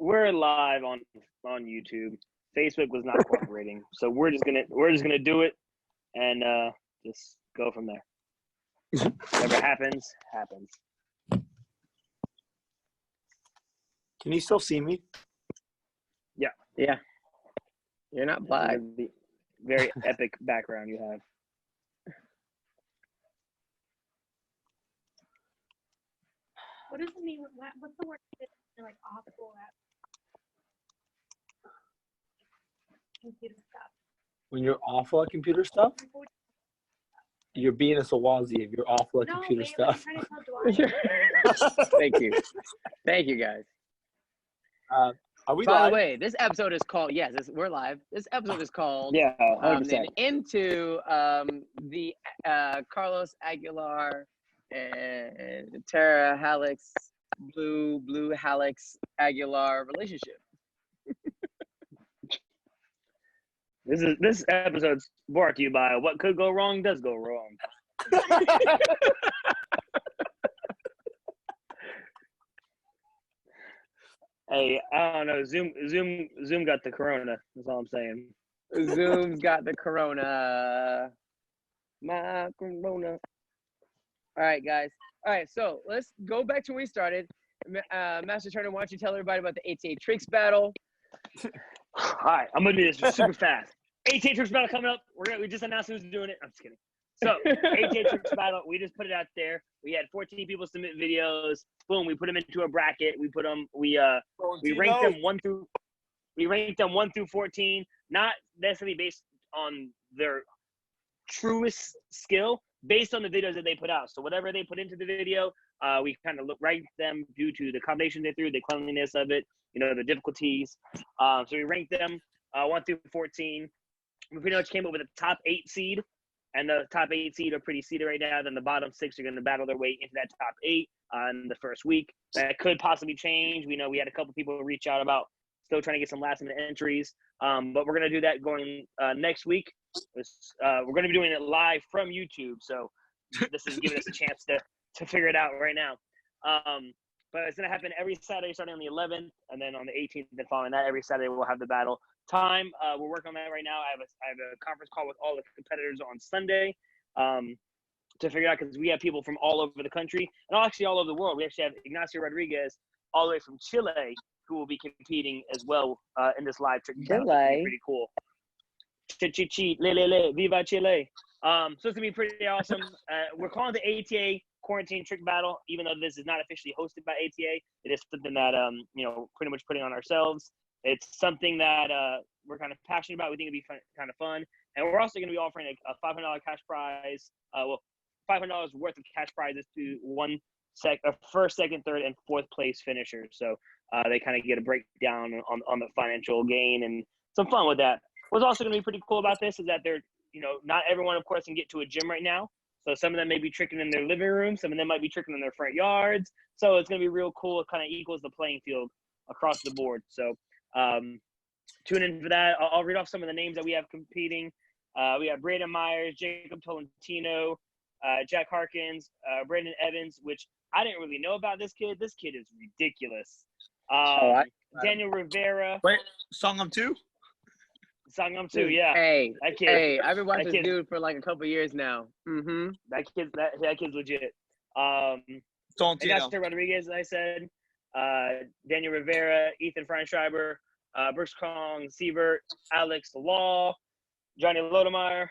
we're live on YouTube. Facebook was not cooperating, so we're just gonna do it and just go from there. Whatever happens. Can you still see me? Yeah. You're not black. The very epic background you have. What does it mean? What's the word like awful at computer stuff? When you're awful at computer stuff, you're being a Sawazi if you're awful at computer stuff. I'm trying to tell Dwight. Thank you guys. Are we By live? the way, this episode is called, we're live. This episode is called Yeah, 100%. Into the Carlos Aguilar and Tara Halleck's Blue Halleck's Aguilar relationship. This episode's brought to you by What Could Go Wrong Does Go Wrong. Hey, I don't know. Zoom got the corona. That's all I'm saying. Zoom's got the corona. My corona. All right, guys. All right, so let's go back to when we started. Master Turner, why don't you tell everybody about the ATA Tricks battle? All right, I'm gonna do this super fast. ATA Tricks battle coming up. We just announced who's doing it. I'm just kidding. So ATA Tricks battle, we just put it out there. We had 14 people submit videos. Boom, we put them into a bracket. We ranked them 1 through 14, not necessarily based on their truest skill, based on the videos that they put out. So whatever they put into the video, we kind of rank them due to the combination they threw, the cleanliness of it, the difficulties. So we ranked them 1 through 14. We pretty much came up with a top 8 seed, and the top 8 seed are pretty seeded right now. Then the bottom 6 are going to battle their way into that top 8 in the first week. That could possibly change. We know we had a couple people reach out about still trying to get some last-minute entries, but we're going to do that going next week. We're going to be doing it live from YouTube, so this is giving us a chance to figure it out right now. But it's going to happen every Saturday starting on the 11th, and then on the 18th and following that, every Saturday we'll have the battle. Time, we're working on that right now. I have a conference call with all the competitors on Sunday to figure out, because we have people from all over the country and actually all over the world. We actually have Ignacio Rodriguez all the way from Chile who will be competing as well in this live trick. Chile. Pretty cool. Viva Chile. So it's going to be pretty awesome. We're calling the ATA Quarantine Trick Battle, even though this is not officially hosted by ATA. It is something that, pretty much putting on ourselves. It's something that we're kind of passionate about. We think it'd be kind of fun. And we're also going to be offering a $500 cash prize. $500 worth of cash prizes to first, second, third, and fourth place finishers. So they kind of get a breakdown on the financial gain and some fun with that. What's also going to be pretty cool about this is that they're, not everyone, of course, can get to a gym right now. So some of them may be tricking in their living room. Some of them might be tricking in their front yards. So it's going to be real cool. It kind of equals the playing field across the board. So tune in for that. I'll read off some of the names that we have competing. We have Braden Myers, Jacob Tolentino, Jack Harkins, Brandon Evans, which I didn't really know about this kid. This kid is ridiculous. Daniel Rivera. Wait, Sangam 2? Sangam 2, yeah. Hey, that kid. I've been watching this dude for like a couple years now. Mm-hmm. That kid's legit. Tolentino. Rodriguez, as I said. Daniel Rivera, Ethan Feinschreiber, Brooks Kong, Siebert, Alex Law, Johnny Lodemeyer,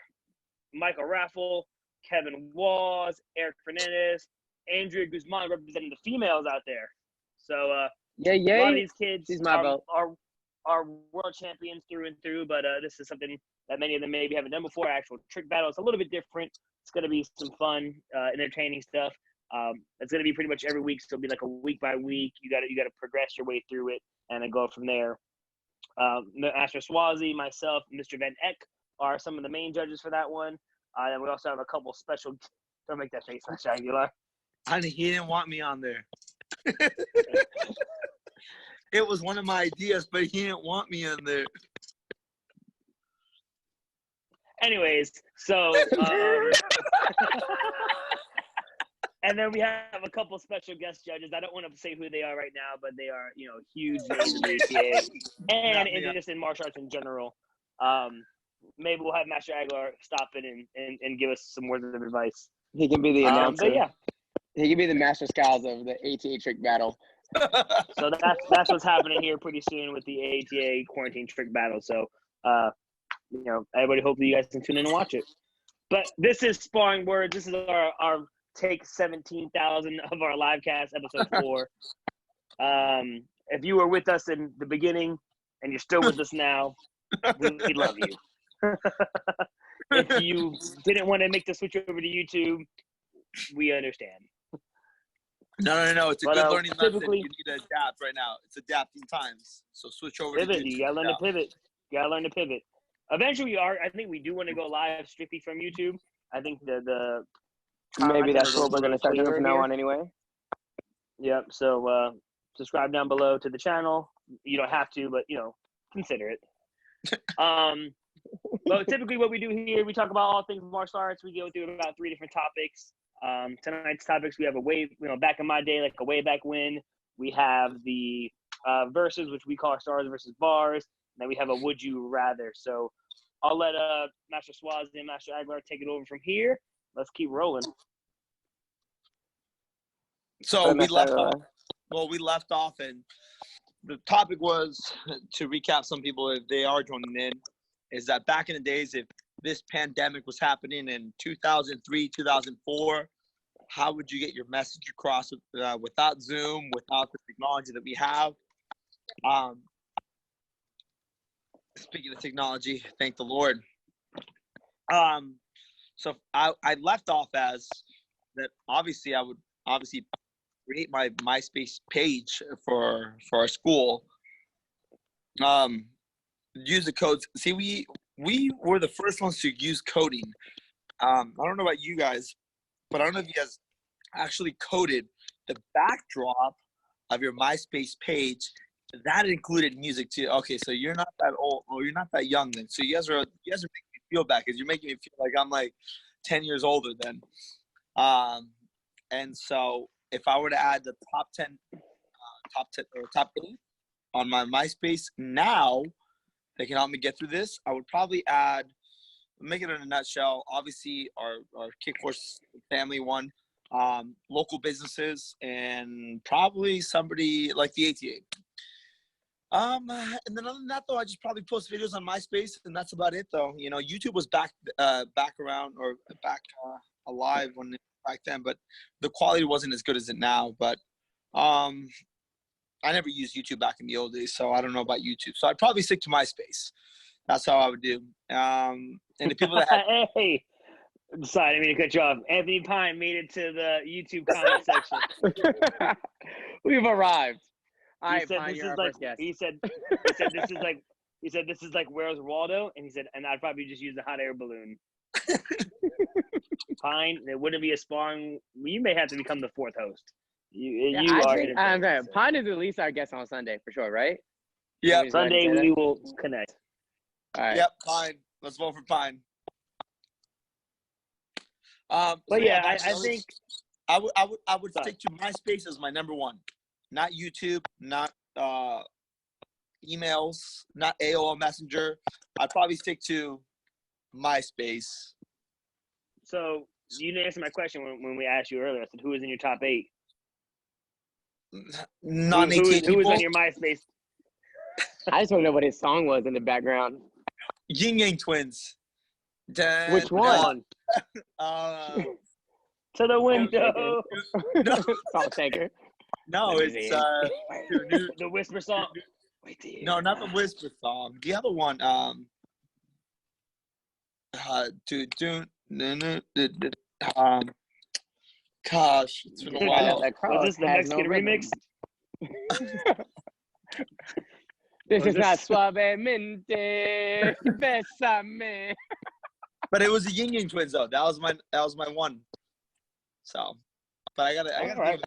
Michael Raffle, Kevin Walls, Eric Fernandez, Andrea Guzman, representing the females out there. So a lot of these kids are world champions through and through, but this is something that many of them maybe haven't done before. Actual trick battle. It's a little bit different. It's going to be some fun, entertaining stuff. It's going to be pretty much every week, so it'll be like a week by week. You got to progress your way through it and then go from there. Master Swazi, myself, Mr. Van Eck are some of the main judges for that one. And we also have a couple special. Don't make that face, Master Aguilar. He didn't want me on there. It was one of my ideas, but he didn't want me on there. Anyways, so And then we have a couple special guest judges. I don't want to say who they are right now, but they are, huge names in the ATA and just in martial arts in general. Maybe we'll have Master Aguilar stop in and give us some words of advice. He can be the announcer. But yeah. He can be the Master Scowls of the ATA trick battle. So that's what's happening here pretty soon with the ATA quarantine trick battle. So, everybody, hopefully you guys can tune in and watch it. But this is Sparring Words. This is our take 17,000 of our live cast, episode 4. If you were with us in the beginning and you're still with us now, we love you. If you didn't want to make the switch over to YouTube, we understand. No. It's a good learning lesson. You need to adapt right now. It's adapting times. So switch over to YouTube. You gotta learn to pivot. Eventually, I think we do want to go live strictly from YouTube. I think the maybe that's what we're gonna start doing from now on anyway. Yep. So subscribe down below to the channel. You don't have to, but consider it. But typically, what we do here, we talk about all things martial arts. We go through about 3 different topics. Tonight's topics, we have a way, back in my day, like a way back when. We have the verses, which we call our stars versus bars. And then we have a would you rather. So I'll let Master Swazi and Master Aguilar take it over from here. Let's keep rolling. So we left off, and the topic was, to recap some people if they are joining in, is that back in the days, if this pandemic was happening in 2003, 2004, how would you get your message across without Zoom, without the technology that we have? Speaking of technology, thank the Lord. So I left off as that. Obviously, I would create my MySpace page for our school. Use the codes. See, we were the first ones to use coding. I don't know about you guys, but I don't know if you guys actually coded the backdrop of your MySpace page. That included music too. Okay, so you're not that old, or you're not that young then. So you guys are making me feel bad, because you're making me feel like I'm like 10 years older then. And so if I were to add the top 8 on my MySpace now, that can help me get through this, I would probably add, make it in a nutshell, obviously our Kickforce family one, local businesses, and probably somebody like the ATA. And then other than that, though, I just probably post videos on MySpace, and that's about it, though. YouTube was back around, or back alive back then, but the quality wasn't as good as it now. But I never used YouTube back in the old days, so I don't know about YouTube. So I'd probably stick to MySpace. That's how I would do. And the people that had hey, sorry, I didn't mean to cut you off. Anthony Pine made it to the YouTube comment section. We've arrived. He said this is like where's Waldo, and he said, and I'd probably just use a hot air balloon. Pine, it wouldn't be a sparring. You may have to become the 4th host. Pine is at least our guest on Sunday for sure, right? Yeah, Sunday we will connect. All right. Yep, Pine. Let's vote for Pine. But I think I would stick to MySpace as my number 1, not YouTube, not emails, not AOL Messenger. I'd probably stick to MySpace. So you didn't answer my question when we asked you earlier. I said, who is in your top 8? Who was on your MySpace? I just want to know what his song was in the background. Yin Yang Twins. Which one? To the window. No. Song taker. No, it's the Whisper song. No, not the Whisper song. The other one. Gosh, it's been a while. Was this the Mexican remix? This is not Suavemente, Besame. But it was the Yin Yang Twins though. That was my one. So, but I gotta. Right.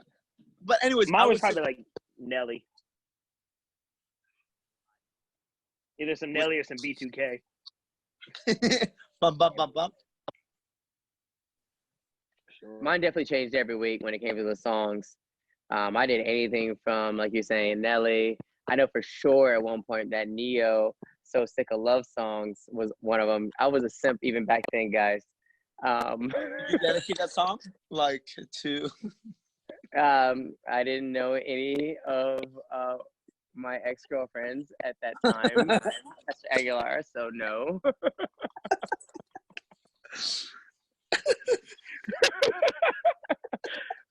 But anyways, mine was probably like Nelly. Either some Nelly or some B2K. Bum bum bum bum. sure. Mine definitely changed every week when it came to the songs. I did anything from, like you're saying, Nelly. I know for sure at one point that Neo, So Sick of Love Songs, was one of them. I was a simp even back then, guys. Did you dedicate that song like to? I didn't know any of my ex-girlfriends at that time, Mr. Aguilar, so no.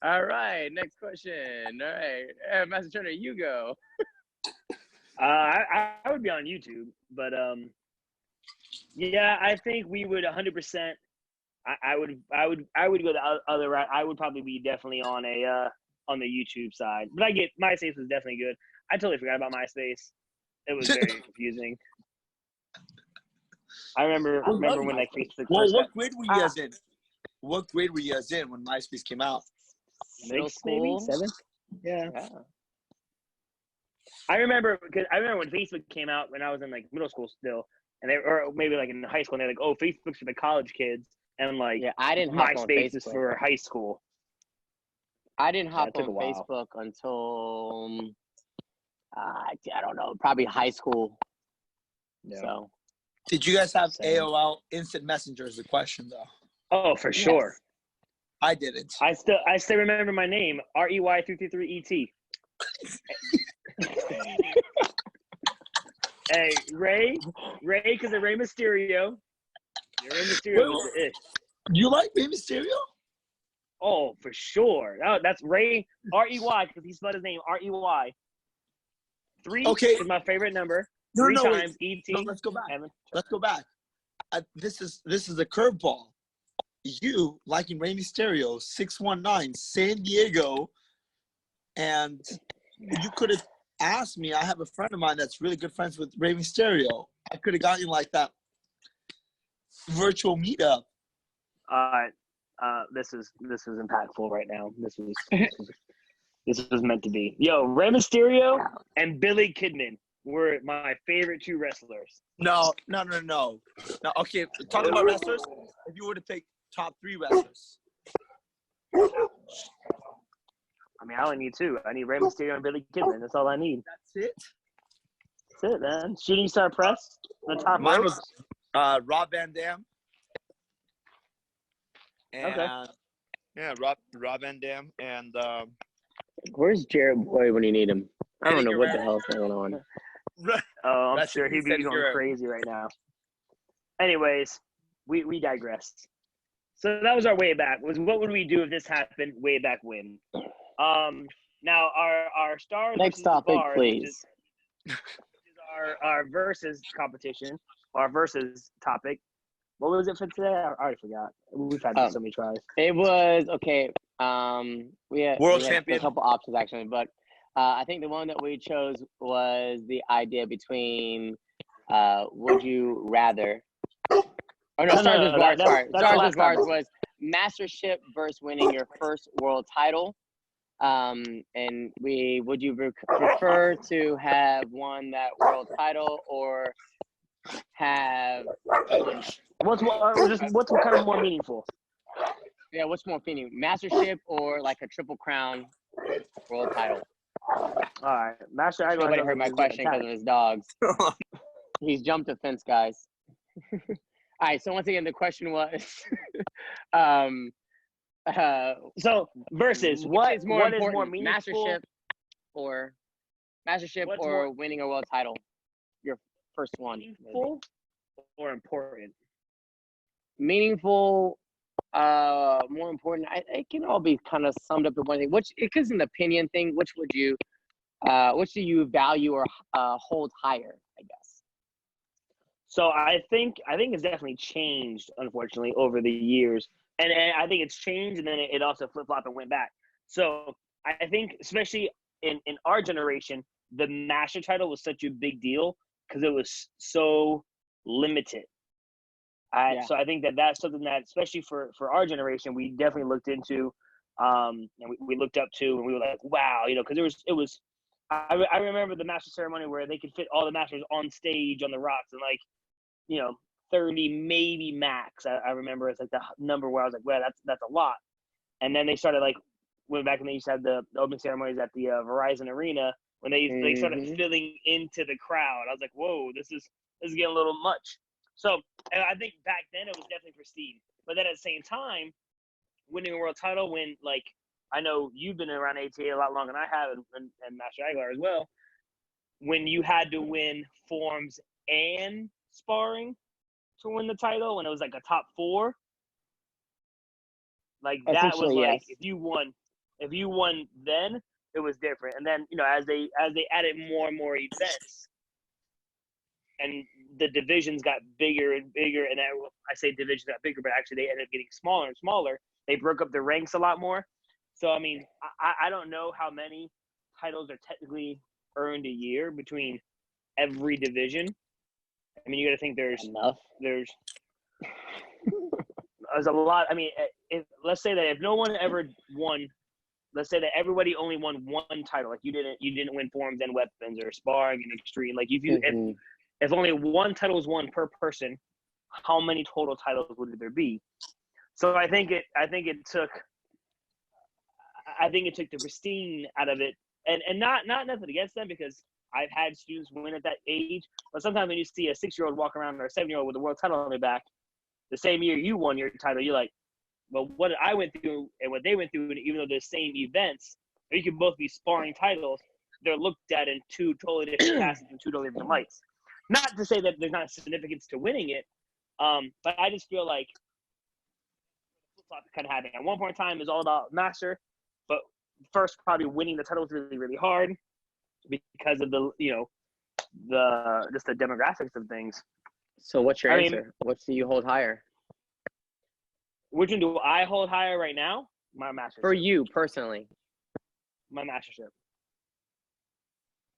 All right, next question. All right, Master Turner, you go. I would be on YouTube, but yeah, I think we would 100%. I would go the other route. I would probably be definitely on the YouTube side, but I get MySpace was definitely good. I totally forgot about MySpace. It was very confusing. I remember when like Facebook Well, first what got grade were you guys in? What grade were you guys in when MySpace came out? Middle sixth, maybe school. 7th. Yeah. Yeah. I remember when Facebook came out when I was in like middle school still, and or maybe like in high school, and they're like, "Oh, Facebook's for the college kids," and like, Yeah, I didn't hop on MySpace is Facebook. for high school. I didn't hop took on a while. Facebook until I don't know, probably high school. Yeah. So. Did you guys have Same. AOL Instant Messenger? Is the question though. Oh, for sure. Yes. I didn't. I still remember my name, REY333ET. Hey, Ray, because of Rey Mysterio. Rey Mysterio was the ish. You like Rey Mysterio? Oh, for sure. That's Ray, REY, because he spelled his name REY. 3 Okay. is my favorite number. No, 3 no, wait. times ET. No, let's go back. Evan. Let's go back. This is a curveball. You liking Rey Mysterio, 619 San Diego, and you could have asked me. I have a friend of mine that's really good friends with Rey Mysterio. I could have gotten you like that virtual meetup. This is impactful right now. This was meant to be. Yo, Rey Mysterio and Billy Kidman were my favorite 2 wrestlers. No. Okay, talk about wrestlers. If you were to pick top 3 wrestlers. I mean, I only need 2. I need Rey Mysterio and Billy Kidman. That's all I need. That's it. That's it, man. Shooting Star Press, the top Mine ropes. was Rob Van Dam. And, Okay. Yeah, Rob Van Dam and Where's Jared Boyd when you need him? I don't Eddie know what the Guerrero. hell's going on. Oh, I'm That's sure what he'd he be said going here. crazy right now. Anyways, we digressed. So that was our way back. Was what would we do if this happened way back when? Now our stars. Next versus topic, bars, please. Which is our versus competition, our versus topic. What was it for today? I already forgot. We've had this so many tries. It was okay. We had champion. a couple options actually, but I think the one that we chose was the idea between would you rather? Oh no, Stars vs. Bars. Sorry, Stars vs. Bars was mastership versus winning your first world title. And would you prefer to have won that world title or have what's kind of more meaningful? Yeah, what's more meaningful, mastership or like a triple crown world title? All right, Master. Nobody heard my question because of his dogs. He's jumped the fence, guys. All right, so once again, the question was, so versus what is more meaningful? Mastership or winning a world title, your first one. Meaningful or important? Meaningful, more important. It can all be kind of summed up to one thing. Which it is an opinion thing. Which do you value or hold higher? I guess. So I think it's definitely changed, unfortunately, over the years, and I think it's changed, and then it also flip flop and went back. So I think, especially in our generation, the master title was such a big deal because it was so limited. So I think that's something that, especially for our generation, we definitely looked into, and we looked up to, and we were like, wow, because it was. I remember the master ceremony where they could fit all the masters on stage on the rocks, and 30 maybe max. I remember it's like the number where I was like, well, that's a lot. and then they started like went back and they used to have the opening ceremonies at the Verizon Arena when they started filling into the crowd. I was like, whoa, this is getting a little much. So and I think back then it was definitely pristine, but then at the same time, winning a world title when like I know you've been around ATA a lot longer than I have, and Master Aguilar as well. When you had to win forms and sparring to win the title, when it was like a top 4, like that was like yes. if you won then it was different. And then as they added more and more events, and the divisions got bigger and bigger, and I say divisions got bigger, but actually they ended up getting smaller and smaller. They broke up the ranks a lot more. So I mean, I don't know how many titles are technically earned a year between every division. I mean, you got to think there's a lot. I mean, let's say that if no one ever won, let's say that everybody only won one title, like you didn't win forms and weapons or sparring and extreme. Like if only one title was won per person, how many total titles would there be? So I think it took the pristine out of it, and not nothing against them, because I've had students win at that age. But sometimes when you see a 6-year-old walk around or a 7-year-old with a world title on their back, the same year you won your title, you're like, well, what I went through and what they went through, and even though they're the same events, you can both be sparring titles, they're looked at in 2 totally different facets and 2 totally different lights. Not to say that there's not significance to winning it, but I just feel like kind of happening. At one point in time, it's all about master, but first probably winning the title was really, really hard because of the just the demographics of things. So what's your answer? What do you hold higher? Which one do I hold higher right now? My mastership. For you personally. My mastership.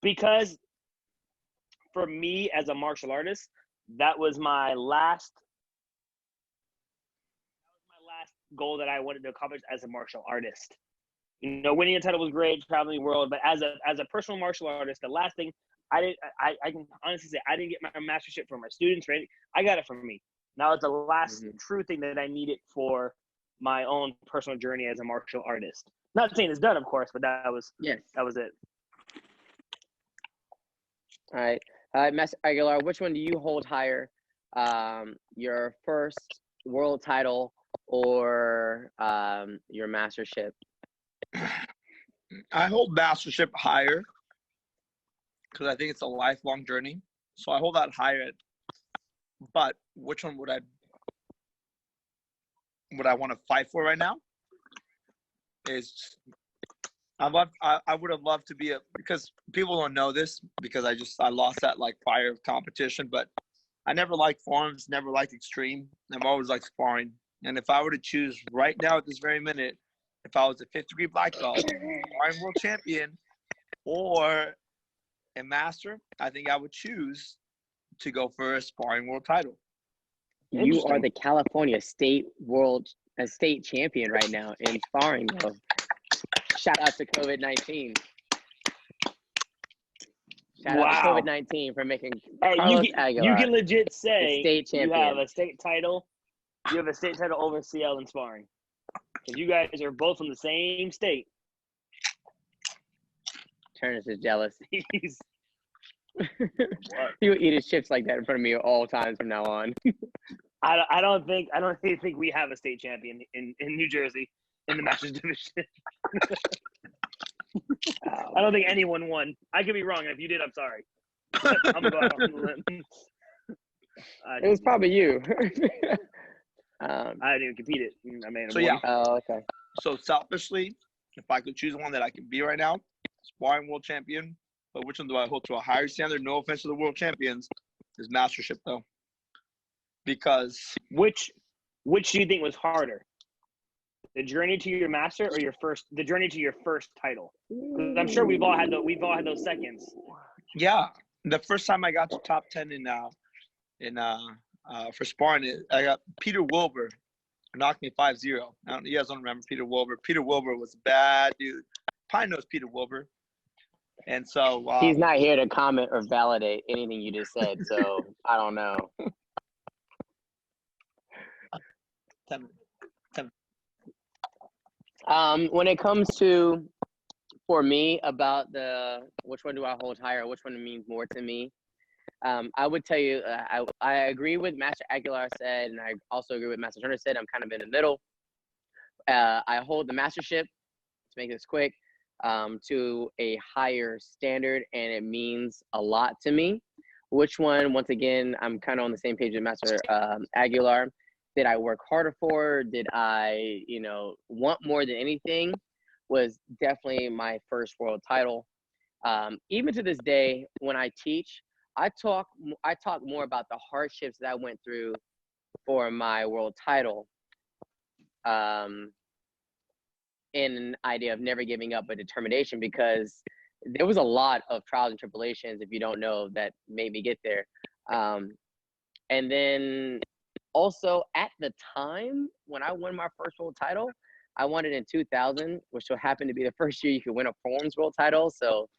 Because for me as a martial artist, that was my last goal that I wanted to accomplish as a martial artist. Winning a title was great, traveling the world, but as a personal martial artist, the last thing I can honestly say I didn't get my mastership for my students, right? I got it for me. Now it's the last true thing that I needed for my own personal journey as a martial artist. Not saying it's done, of course, but that was it. All right. Master Aguilar, which one do you hold higher? Your first world title or your mastership? I hold mastership higher because I think it's a lifelong journey. So I hold that higher. But which one would I want to fight for right now? I would have loved to be because people don't know this because I lost that like prior competition, but I never liked forms, never liked extreme. I've always liked sparring. And if I were to choose right now at this very minute, if I was a 5th degree black belt, sparring world champion, or a master, I think I would choose to go for a sparring world title. You are the California state champion right now in sparring, though. Shout out to COVID-19. Shout out to COVID-19 for making Carlos Aguilar. You can legit say state champion. You have a state title. You have a state title over CL in sparring. Because you guys are both from the same state. Turnus is jealous. He will eat his chips like that in front of me all times from now on. I don't think we have a state champion in New Jersey in the Masters division. I don't think anyone won. I could be wrong, and if you did, I'm sorry. I'm gonna go out on the limb. It was probably you. I didn't even compete it. I made so yeah. Oh, okay. So selfishly, if I could choose one that I could be right now, sparring world champion. But which one do I hold to a higher standard? No offense to the world champions, is mastership though. Because which do you think was harder? The journey to your master or the journey to your first title? Because I'm sure we've all had those seconds. Yeah, the first time I got to top 10 for sparring, I got Peter Wilbur knocked me 5-0. You guys don't remember Peter Wilbur. Peter Wilbur was a bad dude. Probably knows Peter Wilbur. And so he's not here to comment or validate anything you just said, so I don't know. 10. When it comes to, for me, about the which one do I hold higher, which one means more to me, I would tell you, I agree with Master Aguilar said, and I also agree with Master Turner said. I'm kind of in the middle. I hold the mastership, to make this quick, to a higher standard, and it means a lot to me. Which one, once again, I'm kind of on the same page with Master Aguilar. Did I work harder for? Did I, want more than anything? Was definitely my first world title. Even to this day, when I teach, I talk more about the hardships that I went through for my world title. In an idea of never giving up, but determination, because there was a lot of trials and tribulations, if you don't know, that made me get there. And then also at the time when I won my first world title, I won it in 2000, which so happened to be the first year you could win a Forms world title. So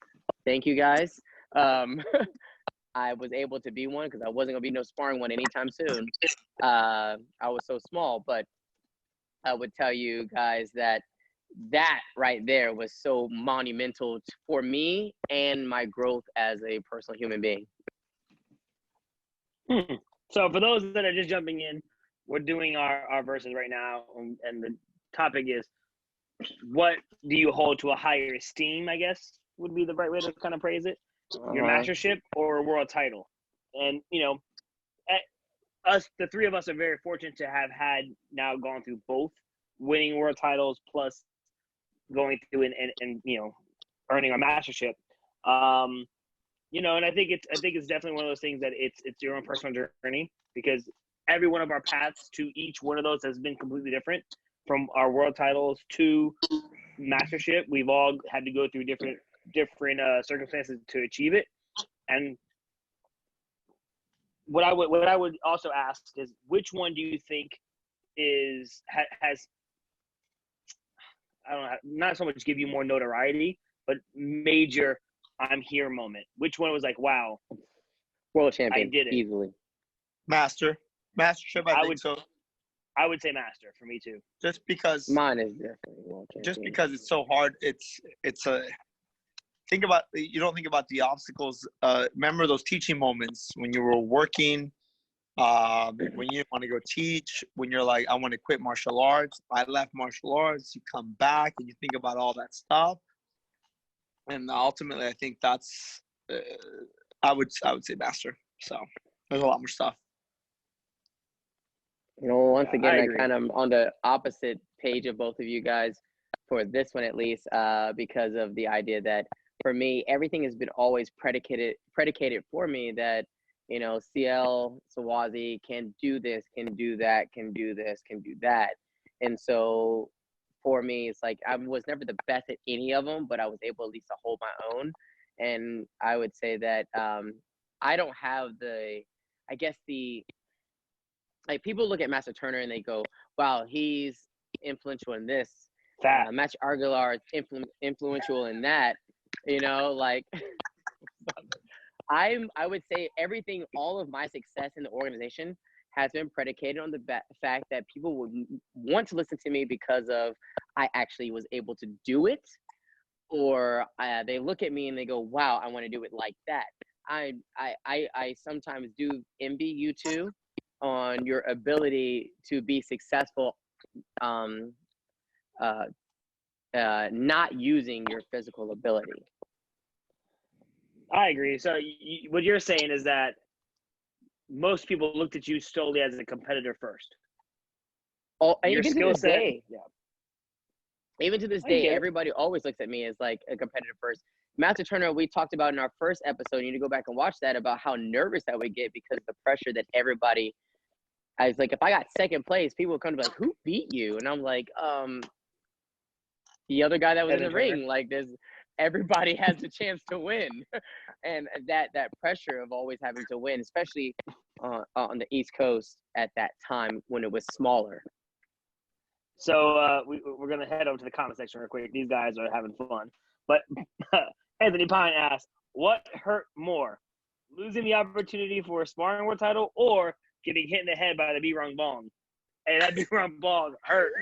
thank you guys. I was able to be one because I wasn't gonna be no sparring one anytime soon. I was so small, but I would tell you guys that right there was so monumental for me and my growth as a personal human being. So for those that are just jumping in, we're doing our verses right now, and the topic is, what do you hold to a higher esteem, I guess would be the right way to kind of phrase it. Your mastership or a world title. And, the three of us are very fortunate to have now gone through both, winning world titles plus going through and earning our mastership. And I think it's definitely one of those things that it's your own personal journey, because every one of our paths to each one of those has been completely different. From our world titles to mastership, we've all had to go through different circumstances to achieve it. And what I would also ask is, which one do you think has I don't know, not so much give you more notoriety, but major I'm here moment? Which one was like, wow, world champion, I did it easily? Mastership, I think so. I would say master for me too. Just because mine is definitely world champion. Just because it's so hard. It's a you don't think about the obstacles. Remember those teaching moments when you were working, when you want to go teach, when you're like, I want to quit martial arts. I left martial arts. You come back and you think about all that stuff. And ultimately, I think that's I would say master. So there's a lot more stuff. Once again, I agree. kind of on the opposite page of both of you guys for this one, at least, because of the idea that for me, everything has been always predicated for me that, CL Sawazi can do this, can do that, can do this, can do that. And so for me, it's like I was never the best at any of them, but I was able at least to hold my own. And I would say that I don't have like people look at Master Turner and they go, wow, he's influential in this. Master Aguilar is influential in that. Like I would say everything, all of my success in the organization has been predicated on the fact that people would want to listen to me because of I actually was able to do it, or they look at me and they go, wow, I want to do it like that. I sometimes do envy you two on your ability to be successful, not using your physical ability. I agree. So what you're saying is that most people looked at you solely as a competitor first. Oh, even to this day, yeah. Even to this day, everybody always looks at me as like a competitor first. Master Turner, we talked about in our first episode, you need to go back and watch that, about how nervous I would get because of the pressure that everybody, I was like, if I got second place, people would come to be like, who beat you? And I'm like, the other guy that was in the ring. Like, everybody has the chance to win. And that pressure of always having to win, especially on the East Coast at that time when it was smaller. So we're going to head over to the comment section real quick. These guys are having fun. But Anthony Pine asked, what hurt more, losing the opportunity for a sparring world title or getting hit in the head by the B-Rung Bong? Hey, that B-Rung Bong hurt.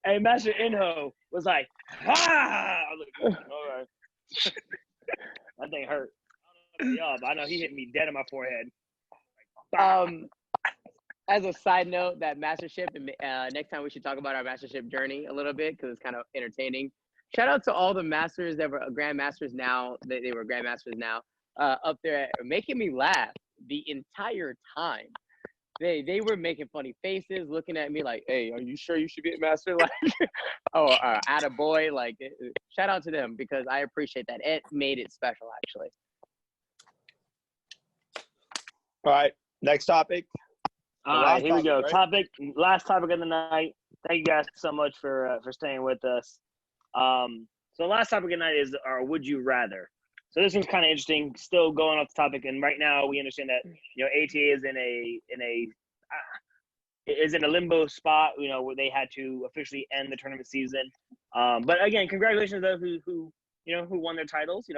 And Master Inho was like, "Ha!" I was like, "All right." That thing hurt. I don't know about y'all, but I know he hit me dead in my forehead. As a side note, that mastership, next time we should talk about our mastership journey a little bit because it's kind of entertaining. Shout out to all the masters that were grandmasters now. They were grandmasters now up there making me laugh the entire time. They were making funny faces, looking at me like, "Hey, are you sure you should be a master?" Like, oh, attaboy. Like, shout out to them because I appreciate that. It made it special, actually. All right, next topic. All right, here we go. Right? Last topic of the night. Thank you guys so much for staying with us. So the last topic of the night is our would you rather. So this one's kind of interesting. Still going off the topic, and right now we understand that ATA is in a limbo spot. Where they had to officially end the tournament season. But again, congratulations to those who won their titles.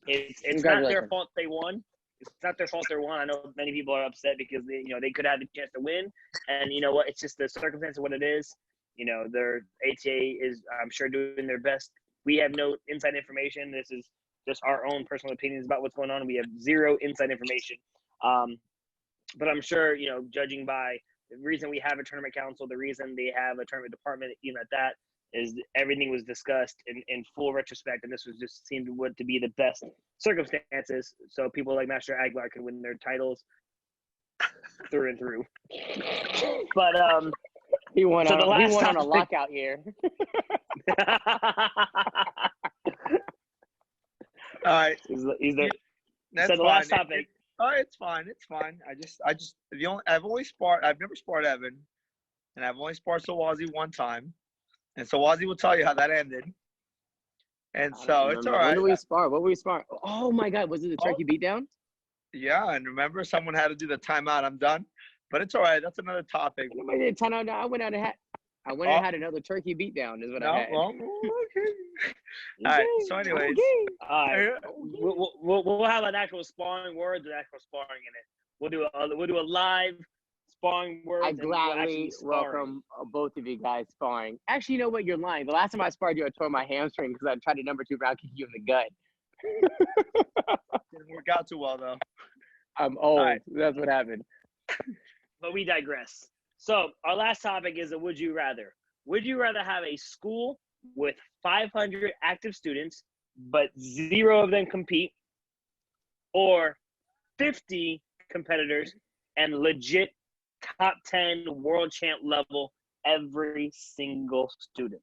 It's not their fault they won. It's not their fault they won. I know many people are upset because they could have the chance to win, and you know what? It's just the circumstance of what it is. Their ATA is, I'm sure, doing their best. We have no inside information. This is just our own personal opinions about what's going on. We have zero inside information. But I'm sure, judging by the reason we have a tournament council, the reason they have a tournament department, even at that, is everything was discussed in full retrospect, and this was just seemed to be the best circumstances. So people like Master Aguilar could win their titles through and through. But he went on a lockout year. All right. That's so the last topic. It's fine. I've never sparred Evan, and I've only sparred Sawazi one time, and Sawazi will tell you how that ended. And so it's all right. When did we spar? What were we spar? Oh my God, was it the turkey beatdown? Yeah, and remember, someone had to do the timeout. I'm done, but it's all right. That's another topic. Nobody did timeout. I went out and had another turkey beatdown. Is what I had. Well, okay. All right. So, anyways, all right. We'll have an actual sparring words and actual sparring in it. We'll do a live sparring words. I gladly welcome both of you guys sparring. Actually, you know what? You're lying. The last time I sparred you, I tore my hamstring because I tried to number 2 round kick you in the gut. Didn't work out too well though. I'm old. Right. That's what happened. But we digress. So our last topic is a would you rather. Would you rather have a school with 500 active students, but 0 of them compete, or 50 competitors and legit top 10 world champ level every single student?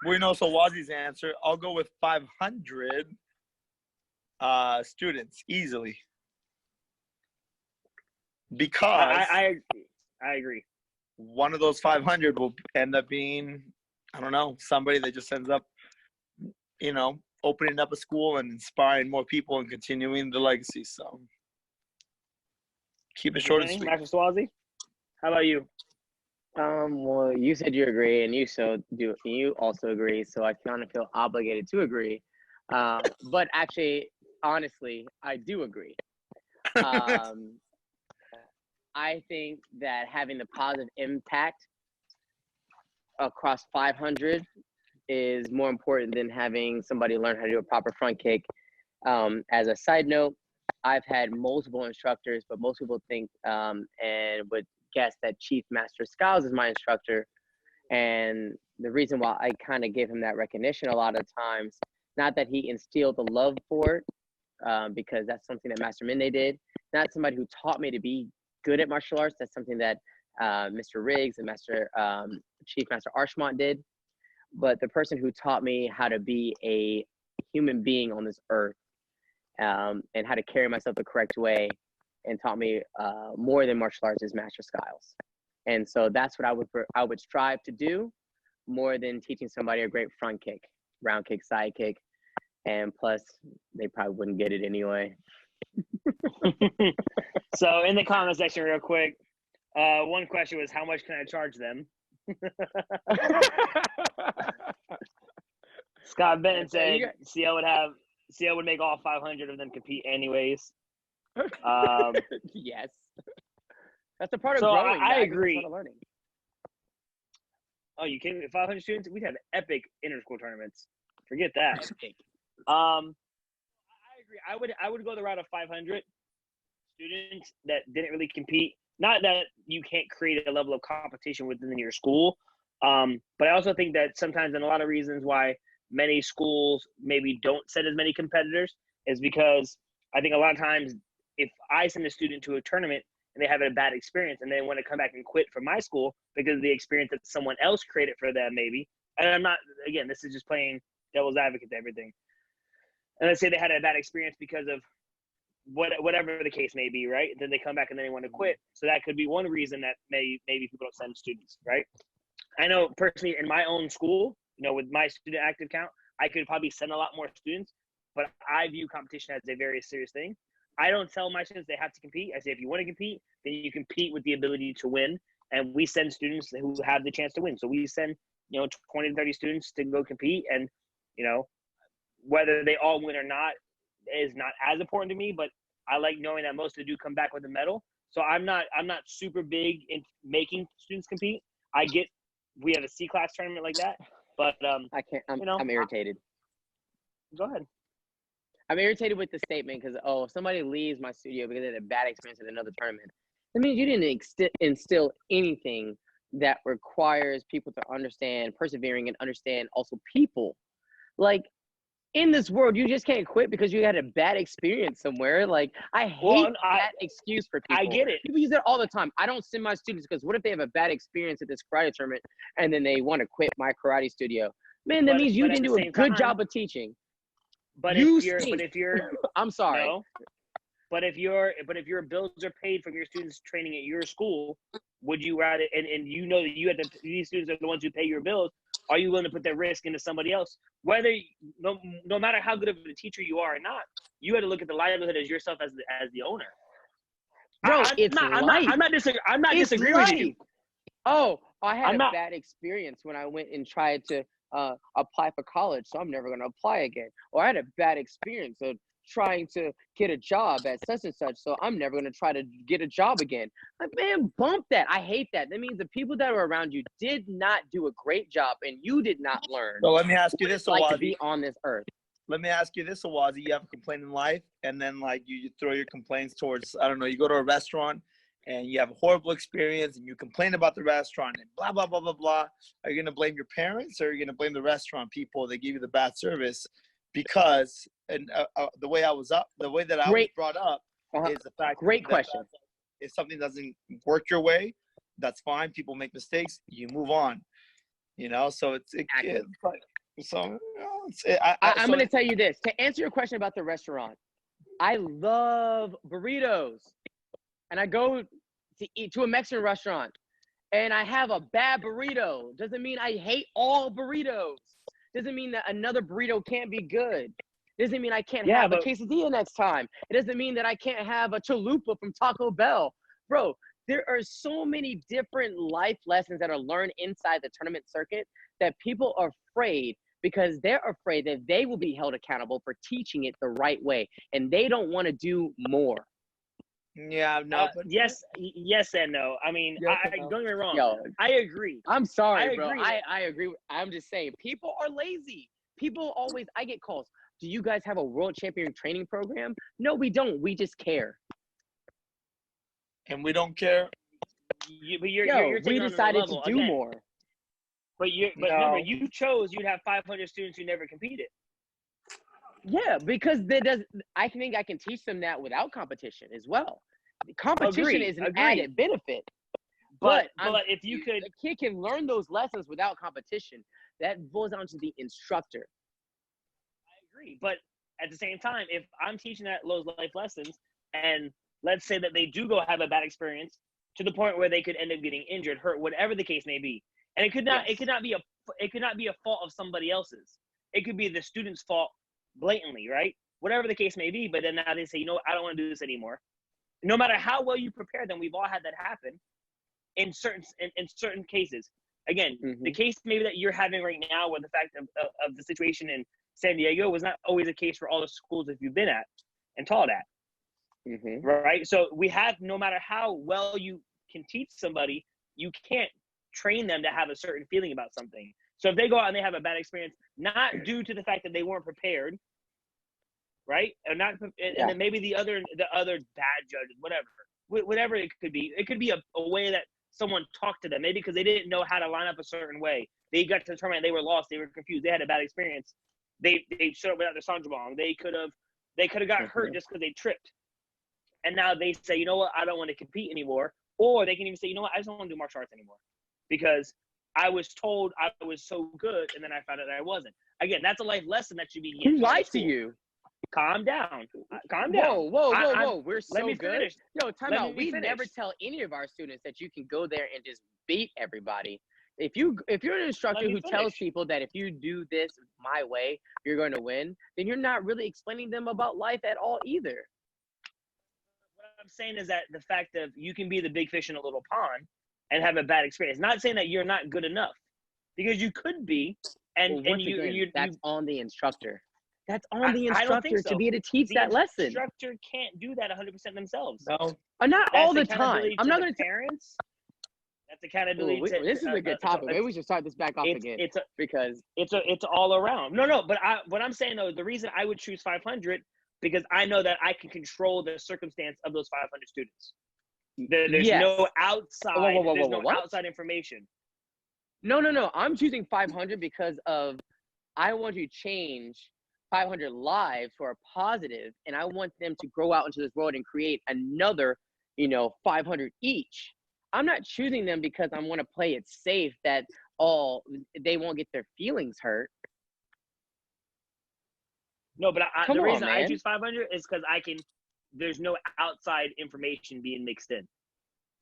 We know Sawazi's answer. I'll go with 500 students easily. Because I agree. One of those 500 will end up being, I don't know, somebody that just ends up, opening up a school and inspiring more people and continuing the legacy. So keep it short and sweet. Master Swazi, how about you? Well, you said you agree, and you also agree, so I kind of feel obligated to agree. But actually, honestly, I do agree. I think that having the positive impact across 500 is more important than having somebody learn how to do a proper front kick. As a side note, I've had multiple instructors, but most people think and would guess that Chief Master Skiles is my instructor. And the reason why I kind of give him that recognition a lot of times, not that he instilled the love for it, because that's something that Master Minde did, not somebody who taught me to be good at martial arts. That's something that Mr. Riggs and Chief Master Archmont did. But the person who taught me how to be a human being on this earth and how to carry myself the correct way and taught me more than martial arts is Master Skiles. And so that's what I would strive to do more than teaching somebody a great front kick, round kick, side kick. And plus, they probably wouldn't get it anyway. So in the comment section real quick, one question was, how much can I charge them? Scott Benton said CL would make all 500 of them compete anyways. Yes. That's a part of So growing. I guys. It's a agree. part of learning. Oh, you kidding me? 500 students, we'd have epic inter-school tournaments. Forget that. Epic. I agree. I would go the route of 500 students that didn't really compete. Not that you can't create a level of competition within your school, but I also think that sometimes, and a lot of reasons why many schools maybe don't send as many competitors is because I think a lot of times if I send a student to a tournament and they have a bad experience and they want to come back and quit from my school because of the experience that someone else created for them, maybe. And I'm not, again, this is just playing devil's advocate to everything. And let's say they had a bad experience because of whatever the case may be, right? Then they come back and then they want to quit. So that could be one reason that maybe people don't send students, right? I know personally in my own school, with my student active count, I could probably send a lot more students, but I view competition as a very serious thing. I don't tell my students they have to compete. I say, if you want to compete, then you compete with the ability to win. And we send students who have the chance to win. So we send, 20 to 30 students to go compete. And, whether they all win or not is not as important to me, but I like knowing that most of them do come back with a medal. So I'm not super big in making students compete. We have a C-class tournament like that, but I can't. I'm irritated. Go ahead. I'm irritated with the statement because if somebody leaves my studio because they had a bad experience at another tournament, that means you didn't instill anything that requires people to understand persevering and understand also people. Like, in this world, you just can't quit because you had a bad experience somewhere. Like, I hate that excuse for people. I get it. People use that all the time. I don't send my students because what if they have a bad experience at this karate tournament and then they want to quit my karate studio? Man, that means you didn't do a good job of teaching. But if you're I'm sorry. No, but if your bills are paid from your students training at your school, would you rather and that these students are the ones who pay your bills? Are you willing to put that risk into somebody else? Whether no matter how good of a teacher you are or not, you had to look at the livelihood as yourself as the owner. Bro, I'm not disagreeing with you. Oh, I had a bad experience when I went and tried to apply for college, so I'm never going to apply again. Or I had a bad experience of trying to get a job at such and such, so I'm never going to try to get a job again. Like, man, bump that. I hate that. That means the people that were around you did not do a great job, and you did not learn. So let me ask you this, like Awazi. To be on this earth. Let me ask you this, Awazi. You have a complaint in life, and then like you throw your complaints towards, I don't know, you go to a restaurant and you have a horrible experience and you complain about the restaurant and blah, blah, blah, blah, blah. Are you going to blame your parents or are you going to blame the restaurant people that give you the bad service? Because the way that I was brought up is the fact Great question. If something doesn't work your way, that's fine. People make mistakes. You move on. So I'm going to tell you this. To answer your question about the restaurant, I love burritos. And I go to eat to a Mexican restaurant and I have a bad burrito. Doesn't mean I hate all burritos. Doesn't mean that another burrito can't be good. Doesn't mean I can't have a quesadilla next time. It doesn't mean that I can't have a chalupa from Taco Bell. Bro, there are so many different life lessons that are learned inside the tournament circuit that people are afraid because they're afraid that they will be held accountable for teaching it the right way. And they don't want to do more. Yeah, no. Yes and no. I mean, don't get me wrong. Yo, I agree. I'm sorry, I bro. agree. I agree. I'm just saying, people are lazy. People always, I get calls. Do you guys have a world champion training program? No, we don't. We just care. And we don't care. We decided to do more. But remember, you chose you'd have 500 students who never competed. Yeah, because I think I can teach them that without competition as well. Competition is an added benefit. But if you could, the kid can learn those lessons without competition. That boils down to the instructor. I agree, but at the same time, if I'm teaching those life lessons, and let's say that they do go have a bad experience to the point where they could end up getting injured, hurt, whatever the case may be, and it could not be a fault of somebody else's. It could be the student's fault. Blatantly, right? Whatever the case may be, but then now they say, I don't want to do this anymore. No matter how well you prepare them, we've all had that happen in certain cases. Again, the case maybe that you're having right now with the fact of the situation in San Diego was not always a case for all the schools that you've been at and taught at. Right? So we have, no matter how well you can teach somebody, you can't train them to have a certain feeling about something. So if they go out and they have a bad experience, not due to the fact that they weren't prepared, right? Or not, and then maybe the other bad judges, whatever it could be. It could be a way that someone talked to them, maybe because they didn't know how to line up a certain way. They got to the tournament, they were lost, they were confused, they had a bad experience. They showed up without their sanjabong. They could have got hurt just because they tripped. And now they say, you know what, I don't want to compete anymore. Or they can even say, you know what, I just don't want to do martial arts anymore because I was told I was so good, and then I found out that I wasn't. Again, that's a life lesson that should be. Who lied to you? Calm down. Calm down. Whoa. We're so good. Finish. Yo, time out. We never tell any of our students that you can go there and just beat everybody. If you're an instructor who tells people that if you do this my way, you're going to win, then you're not really explaining them about life at all either. What I'm saying is that the fact that you can be the big fish in a little pond and have a bad experience. Not saying that you're not good enough, because you could be, and that's on the instructor. That's on the instructor I don't think so. to be able to teach that lesson. The instructor can't do that 100% themselves. No, not all the time. I'm not going to parents. That's accountability. This is a good topic. Maybe we should start this back off again. Because it's all around. No. But what I'm saying though, the reason I would choose 500 because I know that I can control the circumstance of those 500 students. There's no outside. There's no outside information. No. I'm choosing 500 because of I want to change 500 lives who are positive, and I want them to grow out into this world and create another, 500 each. I'm not choosing them because I want to play it safe that they won't get their feelings hurt. No, but the reason I choose 500 is because there's no outside information being mixed in.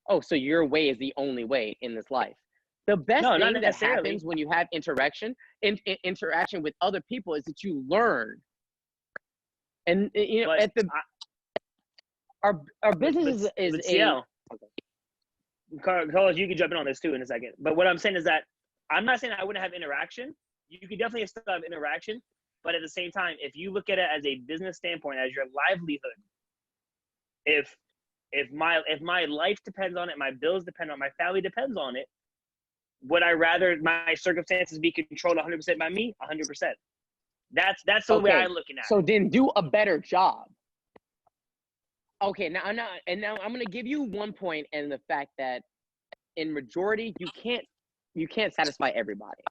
Oh, so your way is the only way in this life. The best thing that happens when you have interaction with other people is that you learn. And our business is Carlos, you can jump in on this too in a second. But what I'm saying is that I'm not saying I wouldn't have interaction. You could definitely still have interaction, but at the same time, if you look at it as a business standpoint, as your livelihood, if my life depends on it, my bills depend on it, my family depends on it, would I rather my circumstances be controlled 100% by me? 100%. That's the way I'm looking at it. So then do a better job. Okay, now I'm going to give you 1 point in the fact that in majority you can't satisfy everybody.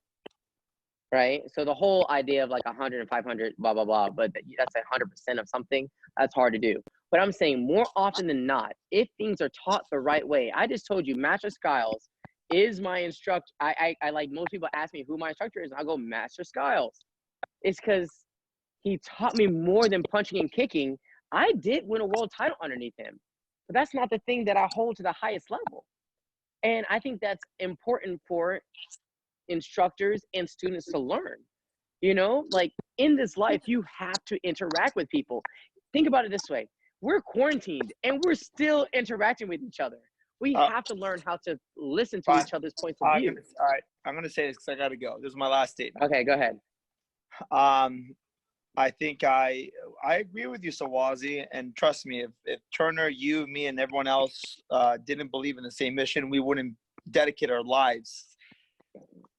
Right? So the whole idea of like 100 and 500 blah blah blah, but that's 100% of something, that's hard to do. But I'm saying more often than not, if things are taught the right way, I just told you Master Skiles is my instructor. I like most people ask me who my instructor is, and I go Master Skiles. It's because he taught me more than punching and kicking. I did win a world title underneath him, but that's not the thing that I hold to the highest level. And I think that's important for instructors and students to learn. Like in this life, you have to interact with people. Think about it this way. We're quarantined and we're still interacting with each other. We have to learn how to listen to each other's points of view. All right. I'm going to say this because I got to go. This is my last statement. Okay, go ahead. I think I agree with you, Sawazi, and trust me, if Turner, you, me, and everyone else didn't believe in the same mission, we wouldn't dedicate our lives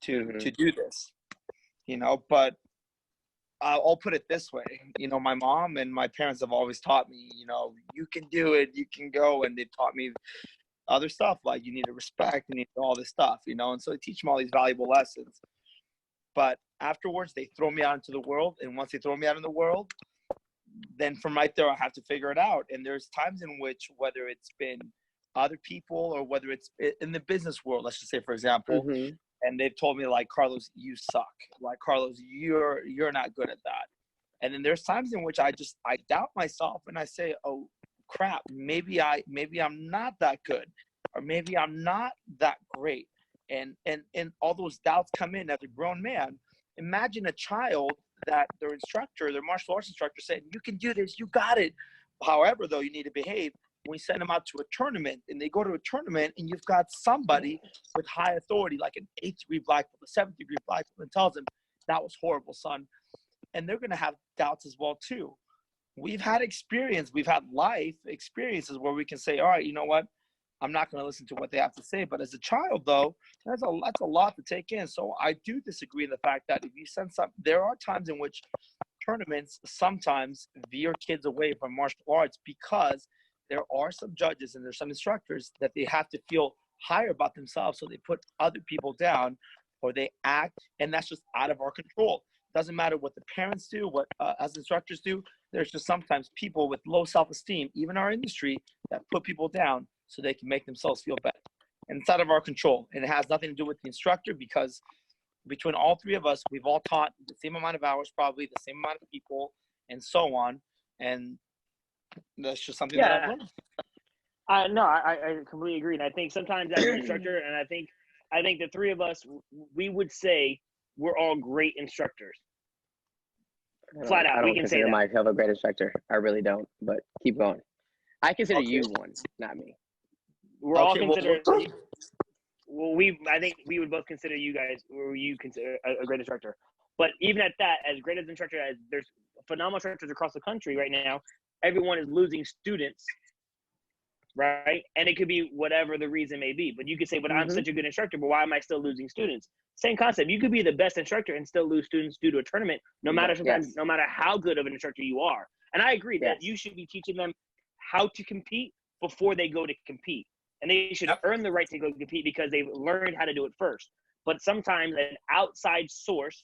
to do this, but I'll put it this way. My mom and my parents have always taught me, you can do it, you can go, and they've taught me other stuff like you need to respect, you need all this stuff, and so they teach me all these valuable lessons. But afterwards, they throw me out into the world. And once they throw me out in the world, then from right there, I have to figure it out. And there's times in which, whether it's been other people or whether it's in the business world, let's just say, for example, and they've told me, like, Carlos, you suck. Like, Carlos, you're not good at that. And then there's times in which I doubt myself and I say, oh, crap, maybe I'm not that good, or maybe I'm not that great. And all those doubts come in as a grown man. Imagine a child that their martial arts instructor said, you can do this, you got it. However, though, you need to behave. When we send them out to a tournament and they go to a tournament and you've got somebody with high authority, like an 8th degree black belt, a 7th degree black belt, and tells them, that was horrible, son. And they're going to have doubts as well, too. We've had life experiences where we can say, all right, you know what? I'm not going to listen to what they have to say. But as a child, though, that's a lot to take in. So I do disagree in the fact that if you send there are times in which tournaments sometimes veer kids away from martial arts because there are some judges and there's some instructors that they have to feel higher about themselves, so they put other people down or they act, and that's just out of our control. Doesn't matter what the parents do, what as instructors do. There's just sometimes people with low self-esteem, even our industry, that put people down so they can make themselves feel better. And it's out of our control. And it has nothing to do with the instructor, because between all three of us, we've all taught the same amount of hours, probably the same amount of people, and so on. And that's just something that I've learned. No, I completely agree. And I think sometimes as an instructor, and I think the three of us, we would say we're all great instructors. Flat out, I don't we can say consider that. myself a great instructor. I really don't. But keep going. I consider you one, not me. We're all Okay, considered. Well, I think we would both consider you guys, or you consider a great instructor. But even at that, as great as an instructor as there's phenomenal instructors across the country right now, everyone is losing students, right? And it could be whatever the reason may be. But you could say, but I'm such a good instructor, but why am I still losing students? Same concept. You could be the best instructor and still lose students due to a tournament, no matter how good of an instructor you are. And I agree that you should be teaching them how to compete before they go to compete. And they should earn the right to go compete because they've learned how to do it first. But sometimes an outside source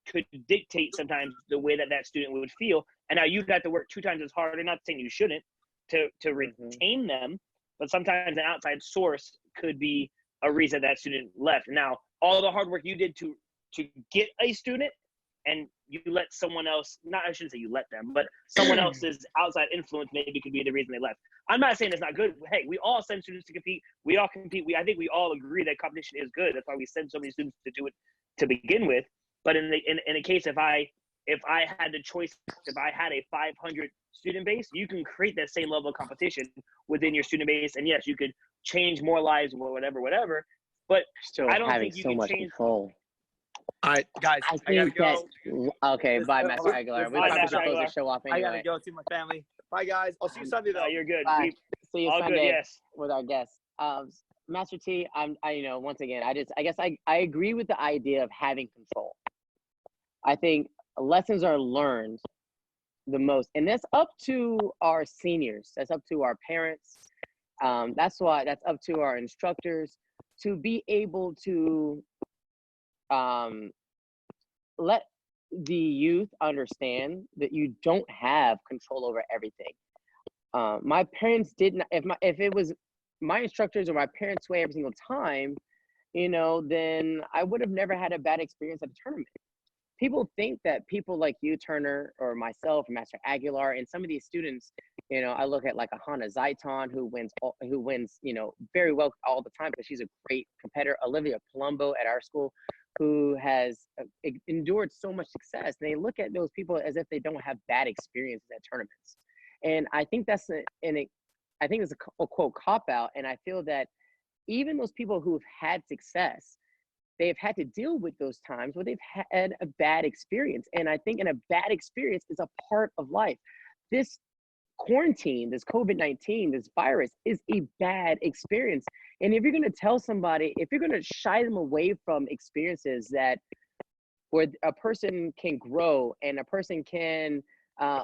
could dictate sometimes the way that student would feel. And now you've got to work 2 times as hard, and not saying you shouldn't, to retain them. But sometimes an outside source could be a reason that student left. Now, all the hard work you did to get a student, and you let someone else, I shouldn't say you let them, but someone else's outside influence maybe could be the reason they left. I'm not saying it's not good. Hey, we all send students to compete. We all compete. I think we all agree that competition is good. That's why we send so many students to do it to begin with. But in a case, if I had the choice, if I had a 500 student base, you can create that same level of competition within your student base. And yes, you could change more lives or whatever. But still I don't having think you so can much change. control. All right, guys, I gotta go. Okay, bye, Master Aguilar. We probably should close the show off anyway. I gotta go see my family. Bye, guys. I'll see you Sunday, though. No, you're good. Bye. See you all Sunday good, yes. with our guests. Master T, once again, I guess I agree with the idea of having control. I think lessons are learned the most, and that's up to our seniors. That's up to our parents. That's up to our instructors to be able to let the youth understand that you don't have control over everything. My parents didn't. If it was my instructors or my parents' way every single time, then I would have never had a bad experience at a tournament. People think that people like you, Turner, or myself, or Master Aguilar, and some of these students, I look at like a Hannah Zaiton who wins, very well all the time because she's a great competitor. Olivia Palumbo at our school, who has endured so much success. And they look at those people as if they don't have bad experiences at tournaments. And I think that's I think it's a quote cop out. And I feel that even those people who've had success, they've had to deal with those times where they've had a bad experience. And I think a bad experience is a part of life. This quarantine, this COVID-19, this virus is a bad experience. And if you're going to tell somebody, if you're going to shy them away from experiences where a person can grow and a person can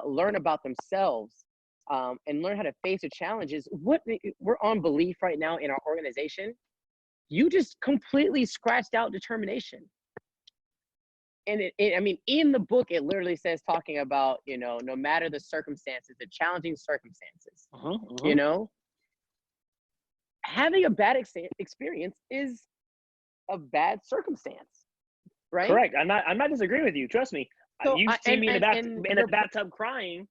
learn about themselves and learn how to face the challenges, we're on belief right now in our organization. You just completely scratched out determination. And in the book, it literally says, talking about, no matter the circumstances, the challenging circumstances, having a bad experience is a bad circumstance, right? Correct. I'm not disagreeing with you. Trust me. So You've seen me in a bathtub crying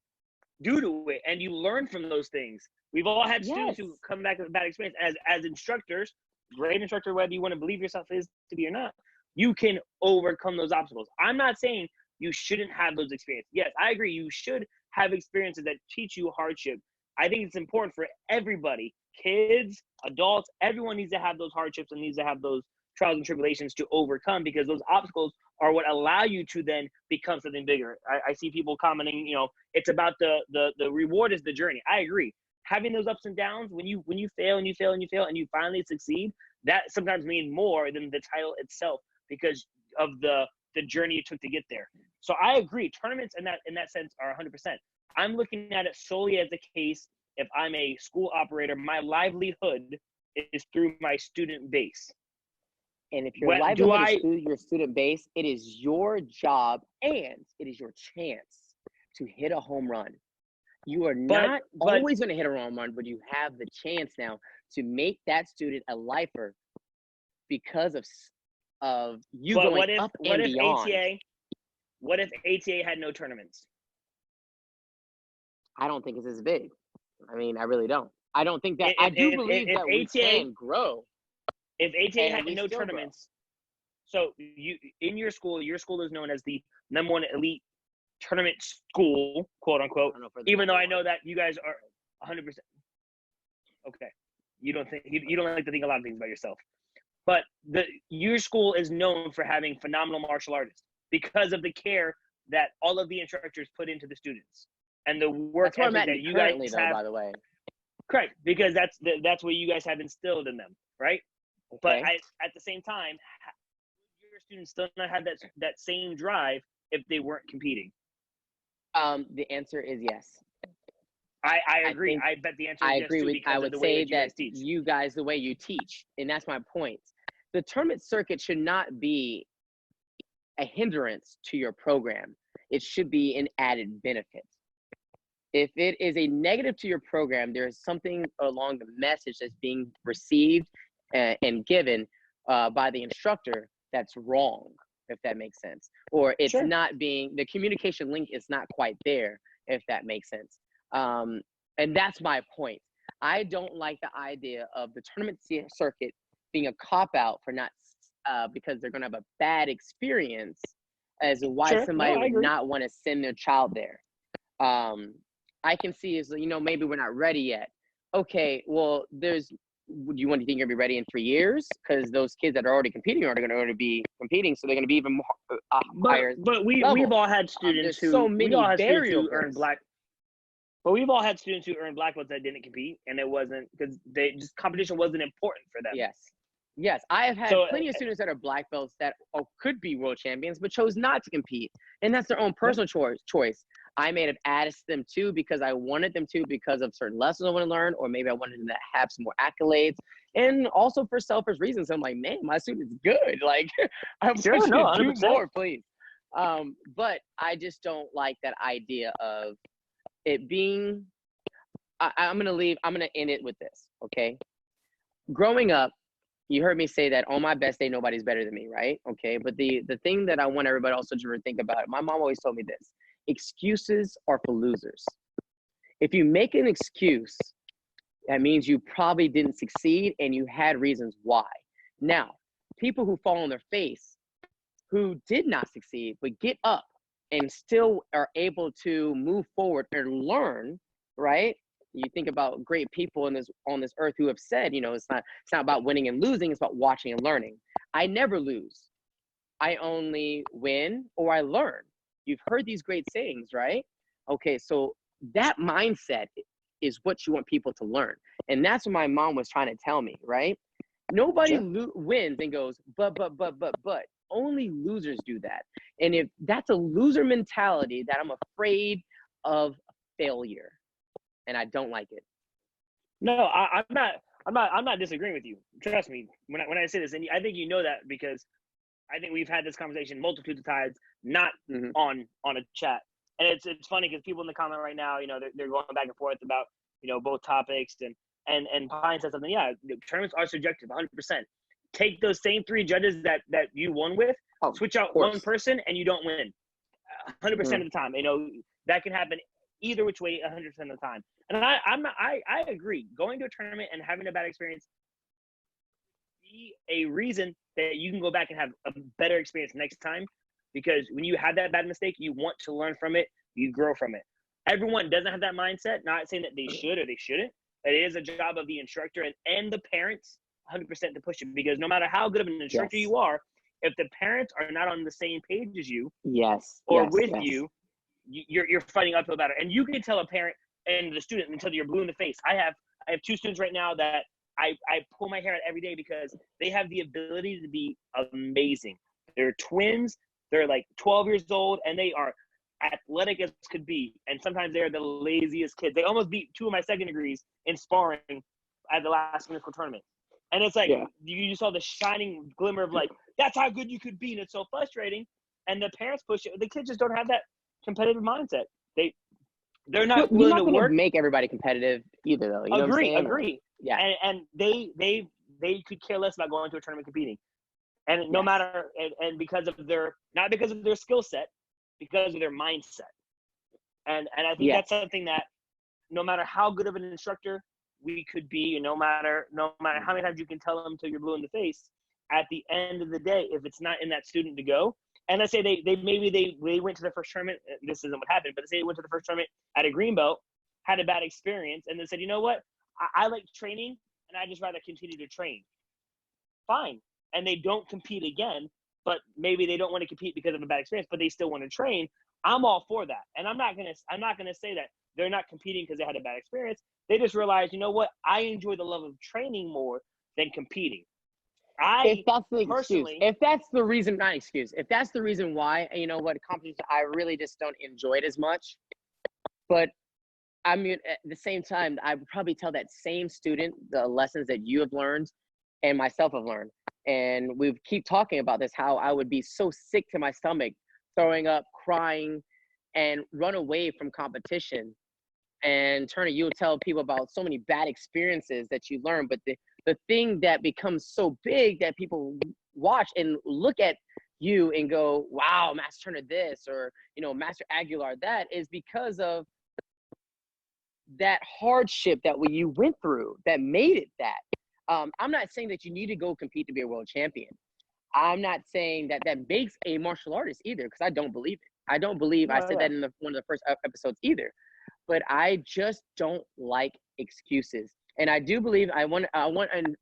due to it, and you learn from those things. We've all had students who come back with a bad experience as instructors. Great instructor, whether you want to believe yourself is to be or not, you can overcome those obstacles. I'm not saying you shouldn't have those experiences. Yes, I agree. You should have experiences that teach you hardship. I think it's important for everybody, kids, adults, everyone needs to have those hardships and needs to have those trials and tribulations to overcome, because those obstacles are what allow you to then become something bigger. I see people commenting, it's about the reward is the journey. I agree. having those ups and downs, when you fail and you fail and you fail and you finally succeed, that sometimes means more than the title itself because of the journey it took to get there. So I agree. Tournaments in that sense are 100%. I'm looking at it solely as a case. If I'm a school operator, my livelihood is through my student base. And if your livelihood is through your student base, it is your job and it is your chance to hit a home run. You are not always going to hit a home run, but you have the chance now to make that student a lifer because of you going up and beyond. What if ATA had no tournaments? I don't think it's as big. I mean, I really don't. I don't think that. I do believe that we can grow. If ATA had no tournaments, so you in your school is known as the #1 elite tournament school, quote unquote. Even though I know that you guys are 100%. Okay, you don't like to think a lot of things about yourself, but your school is known for having phenomenal martial artists because of the care that all of the instructors put into the students and the work ethic that you guys have. By the way, correct, because that's what you guys have instilled in them, right? Okay. But at the same time, would your students still not have that same drive if they weren't competing? The answer is yes. I agree. I bet the answer is yes. I agree. I would say that you guys, the way you teach, and that's my point. The tournament circuit should not be a hindrance to your program. It should be an added benefit. If it is a negative to your program, there is something along the message that's being received and given by the instructor that's wrong, if that makes sense. Or it's not being, the communication link is not quite there, if that makes sense. And that's my point. I don't like the idea of the tournament circuit being a cop-out for not, because they're going to have a bad experience as to why somebody would not want to send their child there. I can see is, maybe we're not ready yet. Okay, well, do you think you're going to be ready in 3 years? Because those kids that are already competing are going to already be competing, so they're going to be even more higher. But we've all had students who earned black. But we've all had students who earned black belts that didn't compete, and it wasn't because competition wasn't important for them. Yes, I have had plenty of students that are black belts that could be world champions, but chose not to compete, and that's their own personal choice. I may have added them to because I wanted them to because of certain lessons I want to learn, or maybe I wanted them to have some more accolades, and also for selfish reasons. I'm like, man, my student's good. Like, I want you to do more, please. But I just don't like that idea of it being. I'm gonna end it with this, okay? Growing up, you heard me say that on my best day, nobody's better than me, right? Okay, but the thing that I want everybody also to think about, my mom always told me this: excuses are for losers. If you make an excuse, that means you probably didn't succeed and you had reasons why. Now, people who fall on their face, who did not succeed, but get up and still are able to move forward and learn, right? You think about great people on this earth who have said, it's not about winning and losing, it's about watching and learning. I never lose. I only win or I learn. You've heard these great sayings, right? Okay, so that mindset is what you want people to learn. And that's what my mom was trying to tell me, right? Nobody wins and goes, but. Only losers do that. And if that's a loser mentality, that I'm afraid of failure. And I don't like it. No, I'm not disagreeing with you. Trust me when I say this, and I think you know that because I think we've had this conversation multitudes of times, not on a chat. And it's funny because people in the comment right now, they're going back and forth about both topics and Pine said something. Yeah, tournaments are subjective, 100%. Take those same 3 judges that you won with, switch out one person, and you don't win 100% of the time. That can happen either which way 100% of the time. And I agree. Going to a tournament and having a bad experience be a reason that you can go back and have a better experience next time, because when you have that bad mistake, you want to learn from it, you grow from it. Everyone doesn't have that mindset. Not saying that they should or they shouldn't. It is a job of the instructor and the parents 100% to push it, because no matter how good of an instructor you are, if the parents are not on the same page as you, you're fighting uphill battle. And you can tell a parent and the student until you're blue in the face. I have 2 students right now that I pull my hair out every day because they have the ability to be amazing. They're twins. They're like 12 years old, and they are athletic as could be. And sometimes they're the laziest kids. They almost beat 2 of my second degrees in sparring at the last municipal tournament. And it's like you saw the shining glimmer of like, that's how good you could be. And it's so frustrating. And the parents push it. The kids just don't have that competitive mindset. They're not You're willing not to gonna work. make everybody competitive either, though. You know what I'm saying? Agree. Yeah. And they could care less about going to a tournament competing. And no matter, and because of not because of their skill set, because of their mindset. And I think that's something that no matter how good of an instructor we could be, and no matter how many times you can tell them till you're blue in the face, at the end of the day, if it's not in that student to go, and let's say they went to the first tournament, this isn't what happened, but let's say they went to the first tournament at a green belt, had a bad experience, and they said, you know what, I like training, and I just rather continue to train. Fine. And they don't compete again, but maybe they don't want to compete because of a bad experience, but they still want to train. I'm all for that. And I'm not gonna say that they're not competing because they had a bad experience. They just realized, you know what, I enjoy the love of training more than competing. If that's the excuse, if that's the reason, not excuse, if that's the reason why, you know what, competition, I really just don't enjoy it as much. But I mean, at the same time, I would probably tell that same student the lessons that you have learned and myself have learned. And we keep talking about this, how I would be so sick to my stomach, throwing up, crying, and run away from competition. And Turner, you'll tell people about so many bad experiences that you learn, but the thing that becomes so big that people watch and look at you and go, wow, Master Turner this, or, you know, Master Aguilar that, is because of that hardship that you went through that made it that. I'm not saying that you need to go compete to be a world champion. I'm not saying that that makes a martial artist either, because I don't believe it. I don't believe, I said that in one of the first episodes either. But I just don't like excuses. And I do believe I want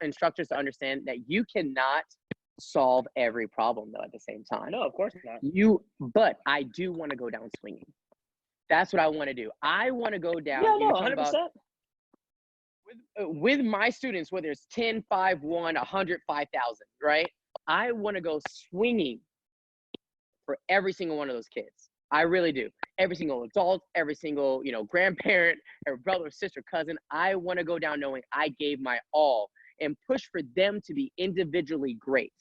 instructors to understand that you cannot solve every problem, though, at the same time. No, of course not. But I do want to go down swinging. That's what I want to do. I want to go down. Yeah, no, 100%. With my students, whether it's 10, 5, 1, 100, 5,000, right? I want to go swinging for every single one of those kids. I really do. Every single adult, every single, you know, grandparent, every brother, sister, cousin. I want to go down knowing I gave my all and push for them to be individually great,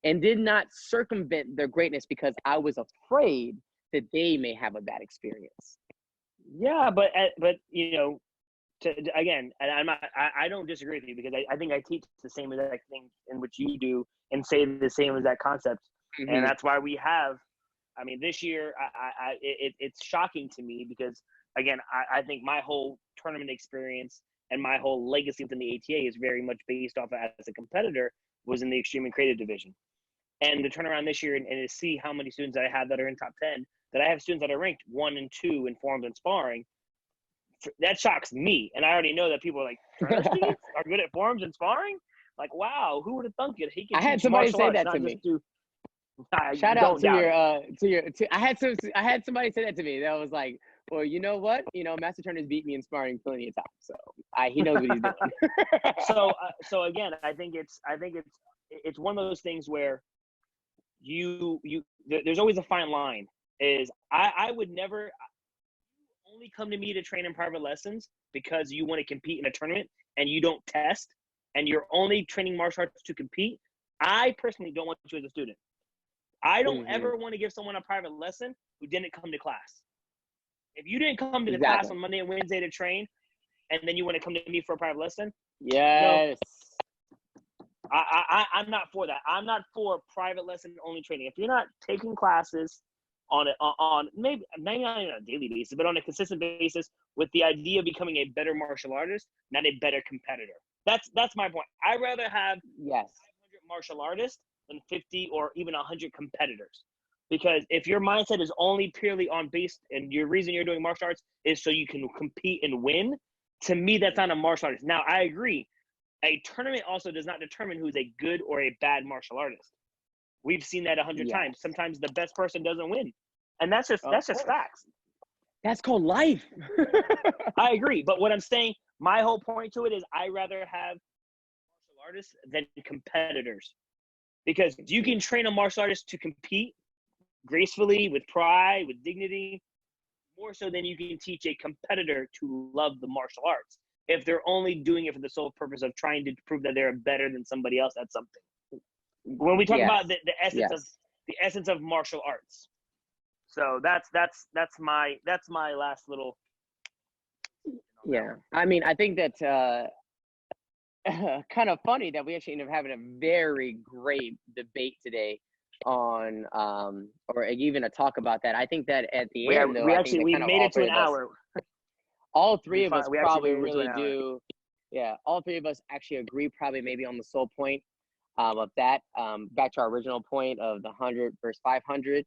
and did not circumvent their greatness because I was afraid that they may have a bad experience. Yeah, but you know, again, and I don't disagree with you, because I think I teach the same exact thing in which you do and say the same exact concept. Mm-hmm. And that's why we have, I mean, this year, it's shocking to me because, again, I think my whole tournament experience and my whole legacy within the ATA is very much based off of, as a competitor, was in the extreme and creative division. And to turn around this year and to see how many students that I have that are in top 10, that I have students that are ranked 1 and 2 in forms and sparring, that shocks me. And I already know that people are like, Turner students are good at forms and sparring? Like, wow, who would have thunk it? He can I had somebody say that to me. Shout out to I had somebody say that to me. That was like, well, you know what? You know, Master Turner's beat me in sparring plenty of times, so he knows what he's doing. So again, I think it's one of those things where there's always a fine line. Is I would never only come to me to train in private lessons because you want to compete in a tournament and you don't test and you're only training martial arts to compete. I personally don't want you as a student. I don't ever want to give someone a private lesson who didn't come to class. If you didn't come to the class on Monday and Wednesday to train, and then you want to come to me for a private lesson, yes. No, I'm not for that. I'm not for private lesson only training. If you're not taking classes on maybe not even on a daily basis, but on a consistent basis, with the idea of becoming a better martial artist, not a better competitor. That's my point. I'd rather have 500 martial artists than 50 or even 100 competitors. Because if your mindset is only purely on base, and your reason you're doing martial arts is so you can compete and win, to me, that's not a martial artist. Now, I agree. A tournament also does not determine who's a good or a bad martial artist. We've seen that 100 times. Sometimes the best person doesn't win. And that's just facts. That's called life. I agree. But what I'm saying, my whole point to it is I rather have martial artists than competitors. Because you can train a martial artist to compete gracefully, with pride, with dignity, more so than you can teach a competitor to love the martial arts if they're only doing it for the sole purpose of trying to prove that they're better than somebody else at something. When we talk about the essence of martial arts. So that's my last little. Yeah, I mean, I think that kind of funny that we actually ended up having a very great debate today on or even a talk about that. I think that at the end, though, we made it to an hour. All three of us probably really do. Yeah, all three of us actually agree probably maybe on the sole point of that. Back to our original point of the 100 versus 500.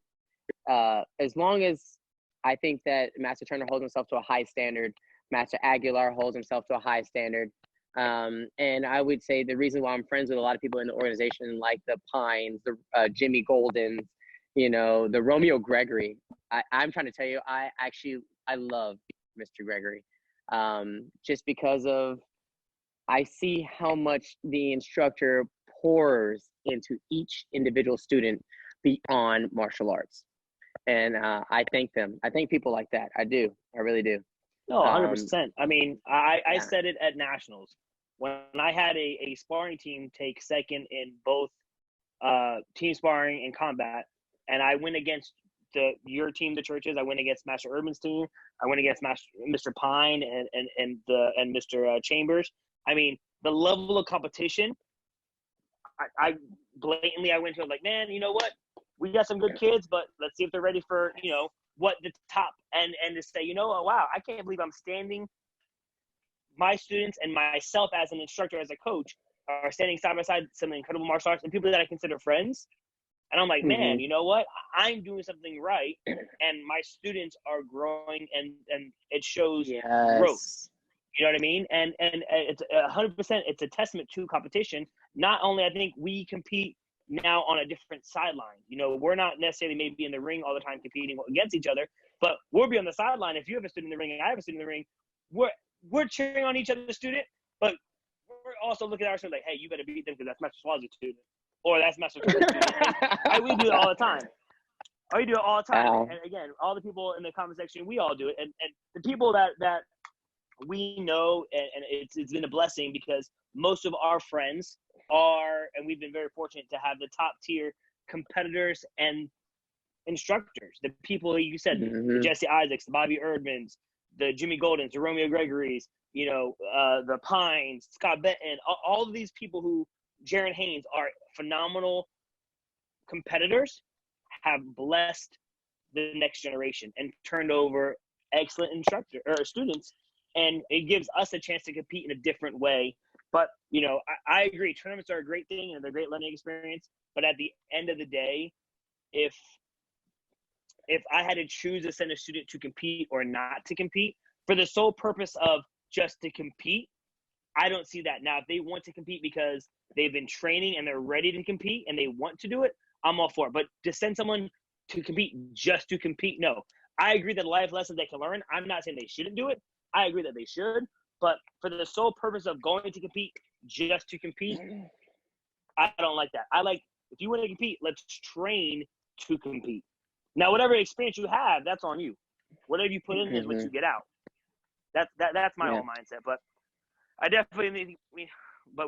As long as I think that Master Turner holds himself to a high standard, Master Aguilar holds himself to a high standard. And I would say the reason why I'm friends with a lot of people in the organization, like the Pines, the Jimmy Goldens, the Romeo Gregory. I'm trying to tell you, I love Mr. Gregory, just because of I see how much the instructor pours into each individual student beyond martial arts. And I thank them. I thank people like that. I do. I really do. No, 100%. I mean, I said it at Nationals. When I had a sparring team take second in both team sparring and combat, and I went against your team, the Churches. I went against Master Urban's team. I went against Mr. Pine and Mr. Chambers. I mean, the level of competition, I blatantly went to it like, man, you know what? We got some good kids, but let's see if they're ready for, what the top and to say, wow, I can't believe I'm standing. My students and myself as an instructor, as a coach, are standing side by side some incredible martial arts and people that I consider friends. And I'm like, man, you know what? I'm doing something right, and my students are growing, and it shows growth. You know what I mean? And it's 100%. It's a testament to competition. Not only I think we compete now on a different sideline. We're not necessarily maybe in the ring all the time competing against each other, but we'll be on the sideline. If you have a student in the ring and I have a student in the ring, we're cheering on each other's student, but we're also looking at our student like, hey, you better beat them because that's Master Swazzy's student, or that's Master Turner's student. We do it all the time. We do it all the time. And again, all the people in the comment section, we all do it. And the people that we know, and it's been a blessing because most of our friends are, and we've been very fortunate to have the top tier competitors and instructors. The people you said, the Jesse Isaacs, the Bobby Erdmans, the Jimmy Goldens, the Romeo Gregories, the Pines, Scott Benton, all of these people who, Jaron Haynes, are phenomenal competitors, have blessed the next generation and turned over excellent students. And it gives us a chance to compete in a different way. But, I agree. Tournaments are a great thing and they're a great learning experience. But at the end of the day, if I had to choose to send a student to compete or not to compete for the sole purpose of just to compete, I don't see that. Now, if they want to compete because they've been training and they're ready to compete and they want to do it, I'm all for it. But to send someone to compete just to compete, no. I agree that life lessons they can learn. I'm not saying they shouldn't do it. I agree that they should. But for the sole purpose of going to compete just to compete, I don't like that. I like, if you want to compete, let's train to compete. Now, whatever experience you have, that's on you. Whatever you put in is what you get out. That's my own mindset. But I definitely need,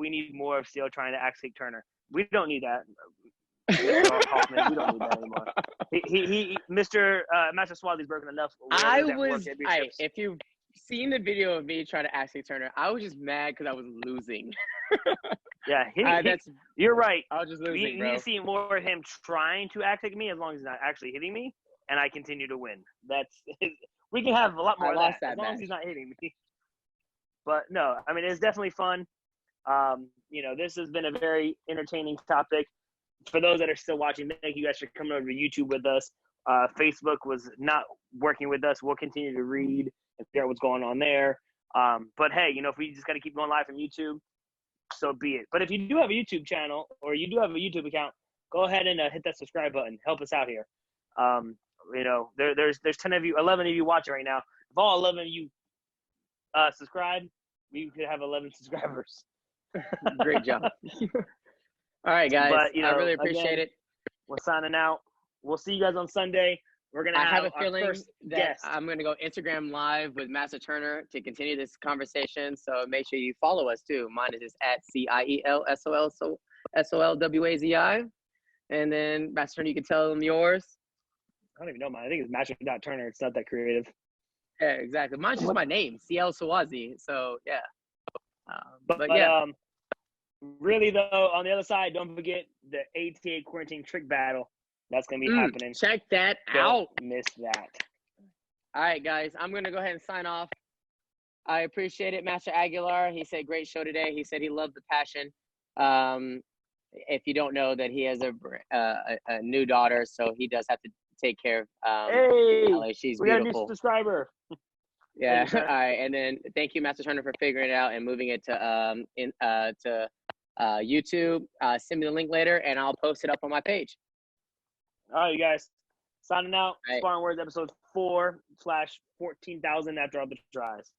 we need more of Steele trying to actually Turner. We don't need that. Mr. Hoffman, we don't need that anymore. Mr. Master Swally's broken enough. If you've seen the video of me trying to actually Turner, I was just mad because I was losing. Yeah, you're right. I was just losing, You need to see more of him trying to act like me as long as he's not actually hitting me, and I continue to win. We can have a lot more of that as long as he's not hitting me. But no, I mean, it's definitely fun. This has been a very entertaining topic. For those that are still watching, thank you guys for coming over to YouTube with us. Facebook was not working with us. We'll continue to read and figure out what's going on there. But hey, if we just got to keep going live from YouTube, so be it. But if you do have a YouTube channel or you do have a YouTube account, go ahead and hit that subscribe button. Help us out here. there's 10 of you, 11 of you watching right now. If all 11 of you subscribe, we could have 11 subscribers. Great job. All right, guys. But, I really appreciate again, it. We're signing out. We'll see you guys on Sunday. We're gonna I have a our feeling first that guest. I'm going to go Instagram live with Master Turner to continue this conversation. So make sure you follow us too. Mine is just at CIELSOLWAZI. And then Master Turner, you can tell them yours. I don't even know mine. I think it's Master.Turner. It's not that creative. Yeah, exactly. Mine's just my name, CL Swazi. So yeah. But yeah. Really though, on the other side, don't forget the ATA quarantine trick battle. That's gonna be happening. Check that Don't out. miss that. All right, guys. I'm gonna go ahead and sign off. I appreciate it, Master Aguilar. He said great show today. He said he loved the passion. If you don't know that he has a new daughter, so he does have to take care of Hey, Ellie. She's we got a beautiful. new subscriber. Yeah. Thank you, All right, and then thank you, Master Turner, for figuring it out and moving it to YouTube. Send me the link later, and I'll post it up on my page. All right, you guys. Signing out. All right. Sparring Words episode 4/14,000 after all the tries.